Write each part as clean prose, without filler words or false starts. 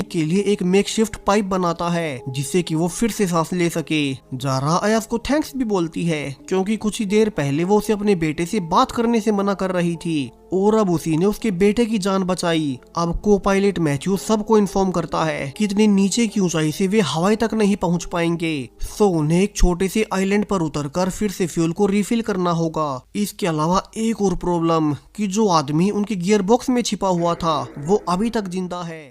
के लिए एक मेकशिफ्ट पाइप बनाता है जिससे कि वो फिर से सांस ले सके। जारा अयाज को थैंक्स भी बोलती है क्योंकि कुछ ही देर पहले वो उसे अपने बेटे से बात करने से मना कर रही थी और अब उसी ने उसके बेटे की जान बचाई। अब को पायलट मैथ्यू सबको इन्फॉर्म करता है कि इतनी नीचे की ऊंचाई से वे हवाई तक नहीं पहुंच पाएंगे, सो उन्हें एक छोटे से आइलैंड पर उतरकर फिर से फ्यूल को रिफिल करना होगा। इसके अलावा एक और प्रॉब्लम कि जो आदमी उनके गियर बॉक्स में छिपा हुआ था वो अभी तक जिंदा है।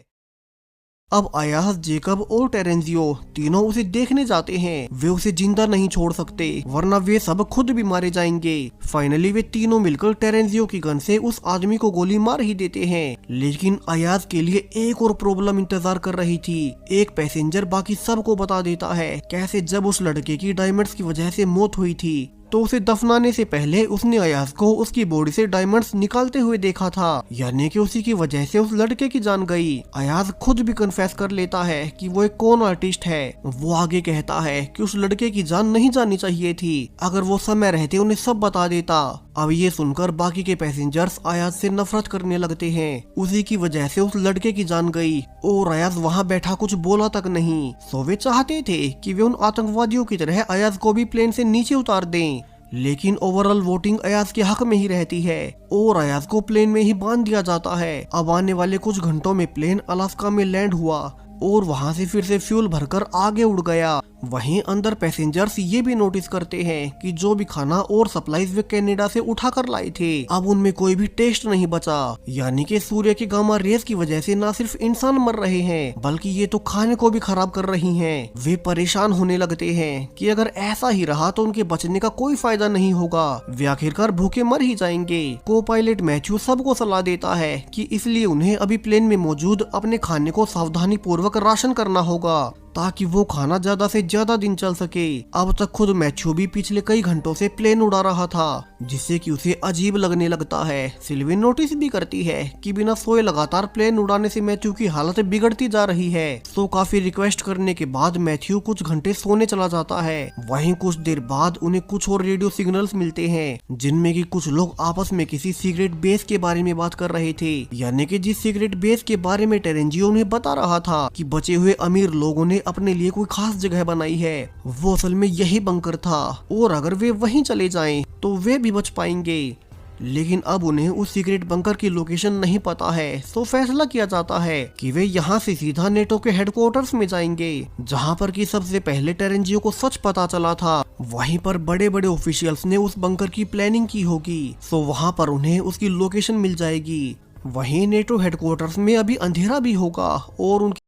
अब अयाज, जेकब और टेरेंजियो तीनों उसे देखने जाते हैं। वे उसे जिंदा नहीं छोड़ सकते वरना वे सब खुद भी मारे जाएंगे। फाइनली वे तीनों मिलकर टेरेंजियो की गन से उस आदमी को गोली मार ही देते हैं, लेकिन अयाज के लिए एक और प्रॉब्लम इंतजार कर रही थी। एक पैसेंजर बाकी सबको बता देता है कैसे जब उस लड़के की डायमंड्स की वजह से मौत हुई थी तो उसे दफनाने से पहले उसने अयाज को उसकी बॉडी से डायमंड्स निकालते हुए देखा था, यानी कि उसी की वजह से उस लड़के की जान गई। अयाज खुद भी कन्फेस कर लेता है कि वो एक कौन आर्टिस्ट है। वो आगे कहता है कि उस लड़के की जान नहीं जानी चाहिए थी, अगर वो समय रहते उन्हें सब बता देता। अब ये सुनकर बाकी के पैसेंजर्स अयाज से नफरत करने लगते हैं, उसी की वजह से उस लड़के की जान गई और अयाज वहाँ बैठा कुछ बोला तक नहीं। सो वे चाहते थे कि वे उन आतंकवादियों की तरह अयाज को भी प्लेन से नीचे उतार दें, लेकिन ओवरऑल वोटिंग अयाज के हक में ही रहती है और अयाज को प्लेन में ही बांध दिया जाता है। अब आने वाले कुछ घंटों में प्लेन अलास्का में लैंड हुआ और वहां से फिर से फ्यूल भरकर आगे उड़ गया। वहीं अंदर पैसेंजर्स ये भी नोटिस करते हैं कि जो भी खाना और सप्लाईज वे कनाडा से उठा कर लाए थे अब उनमें कोई भी टेस्ट नहीं बचा, यानी कि सूर्य की गामा रेस की वजह से न सिर्फ इंसान मर रहे हैं बल्कि ये तो खाने को भी खराब कर रही हैं। वे परेशान होने लगते हैं कि अगर ऐसा ही रहा तो उनके बचने का कोई फायदा नहीं होगा, वे आखिरकार भूखे मर ही जाएंगे। को पायलट मैथ्यू सबको सलाह देता है कि इसलिए उन्हें अभी प्लेन में मौजूद अपने खाने को सावधानी पूर्वक राशन करना होगा ताकि वो खाना ज्यादा से ज्यादा दिन चल सके। अब तक खुद मैथ्यू भी पिछले कई घंटों से प्लेन उड़ा रहा था जिससे कि उसे अजीब लगने लगता है। सिल्विन नोटिस भी करती है कि बिना सोए लगातार प्लेन उड़ाने से मैथ्यू की हालत बिगड़ती जा रही है। तो काफी रिक्वेस्ट करने के बाद मैथ्यू कुछ घंटे सोने चला जाता है। वहीं कुछ देर बाद उन्हें कुछ और रेडियो सिग्नल्स मिलते हैं जिनमें कि कुछ लोग आपस में किसी सीक्रेट बेस के बारे में बात कर रहे थे, यानी कि जिस सीक्रेट बेस के बारे में टेरेंजियो उन्हें बता रहा था कि बचे हुए अमीर लोगों ने अपने लिए कोई खास जगह बनाई है, वो असल में यही बंकर था और अगर वे वहीं चले जाएं तो वे भी बच पाएंगे। लेकिन अब उन्हें उस सीक्रेट बंकर की लोकेशन नहीं पता है, तो फैसला किया जाता है कि वे यहाँ से सीधा नेटो के हेडक्वार्टर्स में जाएंगे जहाँ पर कि सबसे पहले टेरेंजियो को सच पता चला था। वहीं पर बड़े बड़े ऑफिशियल्स ने उस बंकर की प्लानिंग की होगी, तो वहाँ पर उन्हें उसकी लोकेशन मिल जाएगी। वहीं नेटो हेडक्वार्टर्स में अभी अंधेरा भी होगा और उनकी